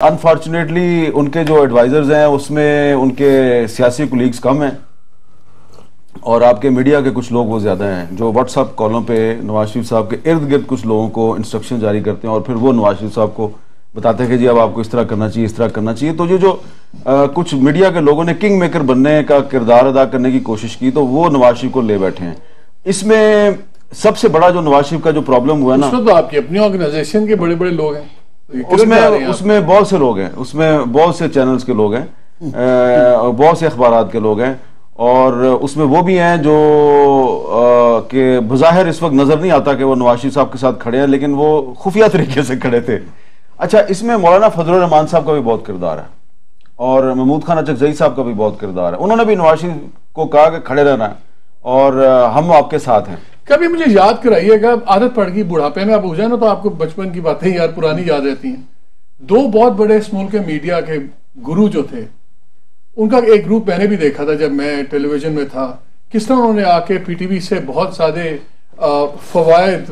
Unfortunately उनके जो advisers हैं उसमें उनके सियासी कुलीग्स कम हैं और आपके मीडिया के कुछ लोग वो ज़्यादा हैं जो व्हाट्सएप कॉलों पे नवाज शरीफ साहब के इर्द गिर्द कुछ लोगों को इंस्ट्रक्शन जारी करते हैं और फिर वो नवाज शरीफ साहब को बताते हैं कि जी अब आपको इस तरह करना चाहिए, इस तरह करना चाहिए। तो जो कुछ मीडिया के लोगों ने किंग मेकर बनने का किरदार अदा करने की कोशिश की तो वो नवाज शरीफ को ले बैठे हैं। इसमें सबसे बड़ा जो नवाज शरीफ का जो प्रॉब्लम हुआ ना, तो आपकी अपनी ऑर्गेनाइजेशन के बड़े बड़े लोग हैं, उसमें बहुत से लोग हैं, उसमें बहुत से चैनल्स के लोग हैं, बहुत से अखबारात के लोग हैं और उसमें वो भी हैं जो कि बज़ाहिर इस वक्त नजर नहीं आता कि वो नवाज शरीफ साहब के साथ खड़े हैं, लेकिन वो खुफिया तरीके से खड़े थे। अच्छा, इसमें मौलाना फजलुर रहमान साहब का भी बहुत किरदार है और महमूद खान अचकजई साहब का भी बहुत किरदार है। उन्होंने भी नवाज शरीफ को कहा कि खड़े रहना है और हम आपके साथ हैं। कभी मुझे याद कराइएगा, आदत पड़ गई बुढ़ापे में आप हो जाए ना तो आपको बचपन की बातें यार पुरानी याद रहती हैं। दो बहुत बड़े इस मुल्क के मीडिया के गुरु जो थे उनका एक ग्रुप मैंने भी देखा था जब मैं टेलीविजन में था, किस तरह उन्होंने आके पीटीवी से बहुत सारे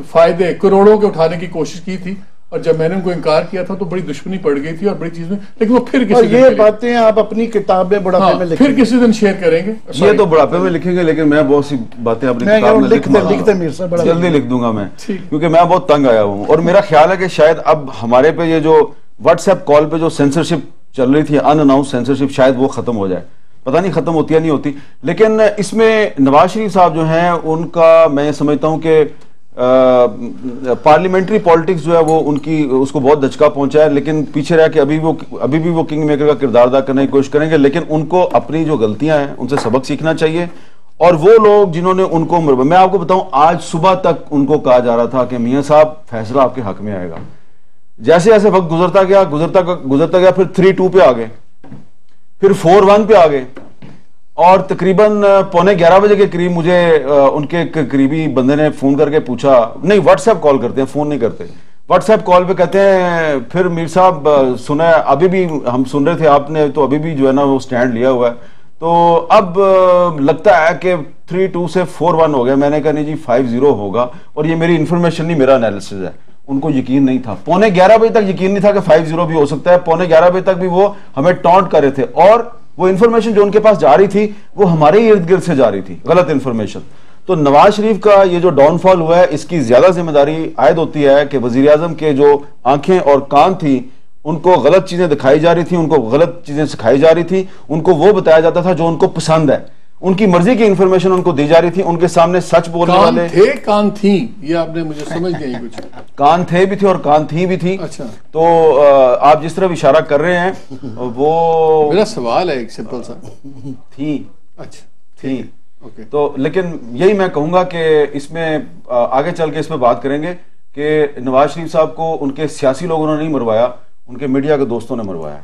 फायदे करोड़ों के उठाने की कोशिश की थी और जब मैंने उनको इनकार किया था तो बड़ी दुश्मनी पड़ गई थी और बड़ी चीज में, लेकिन वो फिर किसी ये बातें आप अपनी किताब में बुढ़ापे में फिर किसी दिन शेयर करेंगे। ये तो बुढ़ापे में लिखेंगे, लेकिन मैं बहुत सी बातें अपनी किताब में लिखते जल्दी लिख दूंगा मैं, क्योंकि मैं बहुत तंग आया हूँ। और मेरा ख्याल है कि शायद अब हमारे पे ये जो व्हाट्सएप कॉल पे जो सेंसरशिप चल रही थी, अनअनाउंस सेंसरशिप, शायद वो खत्म हो जाए। पता नहीं खत्म होती या नहीं होती, लेकिन इसमें नवाज शरीफ साहब जो हैं उनका मैं समझता हूं कि पार्लियामेंट्री पॉलिटिक्स जो है वो उनकी उसको बहुत दचका पहुंचा है, लेकिन पीछे रह के अभी भी वो किंग मेकर का किरदार अदा करने की कोशिश करेंगे। लेकिन उनको अपनी जो गलतियां हैं उनसे सबक सीखना चाहिए। और वो लोग जिन्होंने उनको, मैं आपको बताऊं, आज सुबह तक उनको कहा जा रहा था कि मियां साहब फैसला आपके हक में आएगा। जैसे जैसे वक्त गुजरता गया फिर 3-2 पे आ गए, फिर 4-1 पे आ गए और तकरीबन 11:15 के करीब मुझे उनके करीबी बंदे ने फोन करके पूछा, नहीं व्हाट्सएप कॉल करते हैं, फोन नहीं करते, व्हाट्सएप कॉल पे कहते हैं फिर मीर साहब सुना, अभी भी हम सुन रहे थे आपने तो अभी भी जो है ना वो स्टैंड लिया हुआ है, तो अब लगता है कि 3-2 से 4-1 हो गया। मैंने कहा नहीं जी 5-0 होगा और ये मेरी इंफॉर्मेशन नहीं, मेरा एनालिसिस है। उनको यकीन नहीं था, 11:15 बजे तक यकीन नहीं था कि 5-0 भी हो सकता है। 11:15 बजे तक भी वो हमें टॉन्ट कर रहे थे और वो इंफॉर्मेशन जो उनके पास जा रही थी वो हमारे इर्द गिर्द से जा रही थी, गलत इंफॉर्मेशन। तो नवाज शरीफ का ये जो डाउनफॉल हुआ है इसकी ज्यादा जिम्मेदारी आयद होती है कि वजीर आजम के जो आंखें और कान थी उनको गलत चीजें दिखाई जा रही थी, उनको गलत चीजें सिखाई जा रही थी, उनको वो बताया जाता था जो उनको पसंद है, उनकी मर्जी की इंफॉर्मेशन उनको दी जा रही थी, उनके सामने सच बोलने वाले थे, कान थी, ये आपने मुझे समझ गई कुछ कान थे भी थे और कान थी भी थी। अच्छा, तो आप जिस तरफ इशारा कर रहे हैं वो मेरा सवाल है एक सिंपल सा, थी, अच्छा थी, ओके। तो लेकिन यही मैं कहूंगा कि इसमें आगे चल के इस पर बात करेंगे कि नवाज शरीफ साहब को उनके सियासी लोगों ने नहीं मरवाया, उनके मीडिया के दोस्तों ने मरवाया।